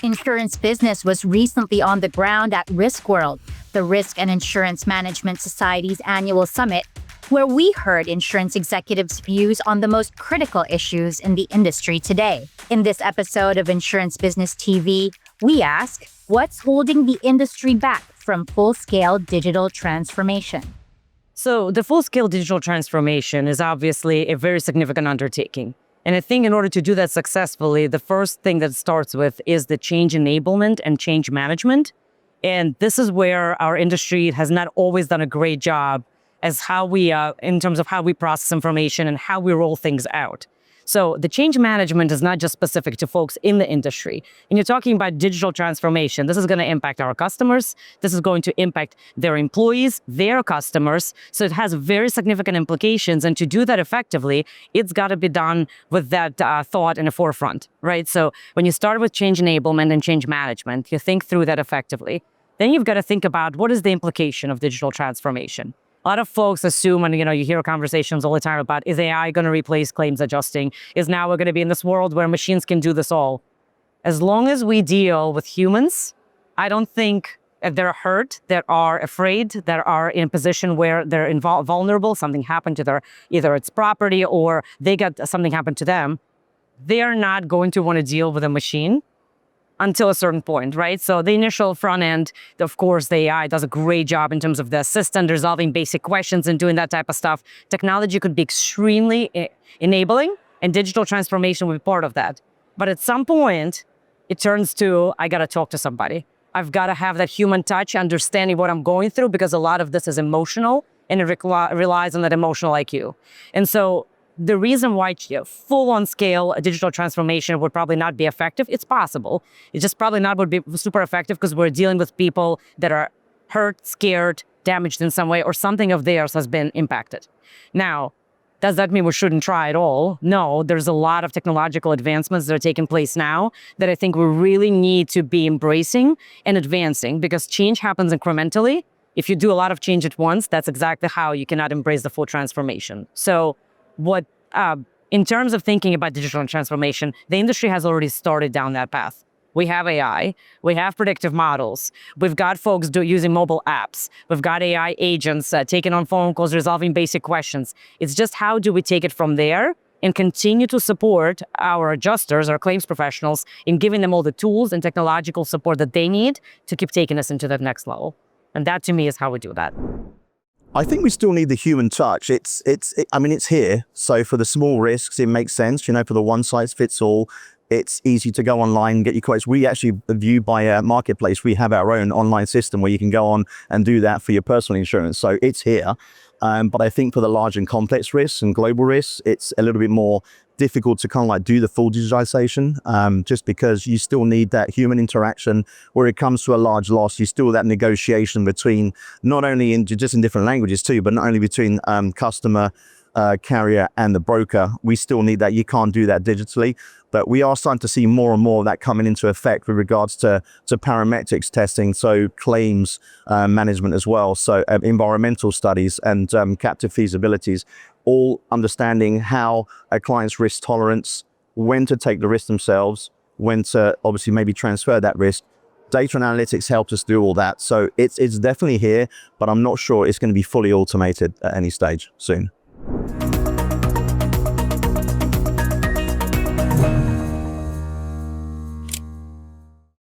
Insurance Business was recently on the ground at RiskWorld, the Risk and Insurance Management Society's annual summit, where we heard insurance executives' views on the most critical issues in the industry today. In this episode of Insurance Business TV, we ask, what's holding the industry back from full-scale digital transformation? So the full-scale digital transformation is obviously a very significant undertaking. And I think in order to do that successfully, the first thing that it starts with is the change enablement and change management. And this is where our industry has not always done a great job as how we, in terms of how we process information and how we roll things out. So the change management is not just specific to folks in the industry. And you're talking about digital transformation. This is going to impact our customers. This is going to impact their employees, their customers. So it has very significant implications. And to do that effectively, it's got to be done with that thought in the forefront, right? So when you start with change enablement and change management, you think through that effectively. Then you've got to think about what is the implication of digital transformation. A lot of folks assume, and you hear conversations all the time about, is AI going to replace claims adjusting? Is now we're going to be in this world where machines can do this all? As long as we deal with humans, I don't think if they're hurt, that are afraid, that are in a position where they're vulnerable, something happened to either it's property or they got something happened to them, they're not going to want to deal with a machine until a certain point, right? So the initial front end, of course, the AI does a great job in terms of the assistant resolving basic questions and doing that type of stuff. Technology could be extremely enabling, and digital transformation will be part of that. But at some point, it turns to, I got to talk to somebody. I've got to have that human touch, understanding what I'm going through, because a lot of this is emotional, and it relies on that emotional IQ. And so the reason why full-on scale digital transformation would probably not be effective, it's possible. It's just probably not would be super effective because we're dealing with people that are hurt, scared, damaged in some way, or something of theirs has been impacted. Now, does that mean we shouldn't try at all? No, there's a lot of technological advancements that are taking place now that I think we really need to be embracing and advancing, because change happens incrementally. If you do a lot of change at once, that's exactly how you cannot embrace the full transformation. So in terms of thinking about digital transformation, the industry has already started down that path. We have AI, we have predictive models, we've got folks using mobile apps, we've got AI agents taking on phone calls, resolving basic questions. It's just how do we take it from there and continue to support our adjusters, our claims professionals, in giving them all the tools and technological support that they need to keep taking us into that next level. And that, to me, is how we do that. I think we still need the human touch. It's here. So for the small risks, it makes sense. For the one size fits all, it's easy to go online and get your quotes. We actually view by Marketplace. We have our own online system where you can go on and do that for your personal insurance. So it's here. But I think for the large and complex risks and global risks, it's a little bit more difficult to kind of do the full digitization, just because you still need that human interaction. Where it comes to a large loss, you still that negotiation between not only just in different languages too, but not only between customer, carrier and the broker. We still need that. You can't do that digitally. But we are starting to see more and more of that coming into effect with regards to parametrics testing, so claims management as well, so environmental studies and captive feasibilities, all understanding how a client's risk tolerance, when to take the risk themselves, when to obviously maybe transfer that risk. Data and analytics helps us do all that. So it's definitely here, but I'm not sure it's going to be fully automated at any stage soon.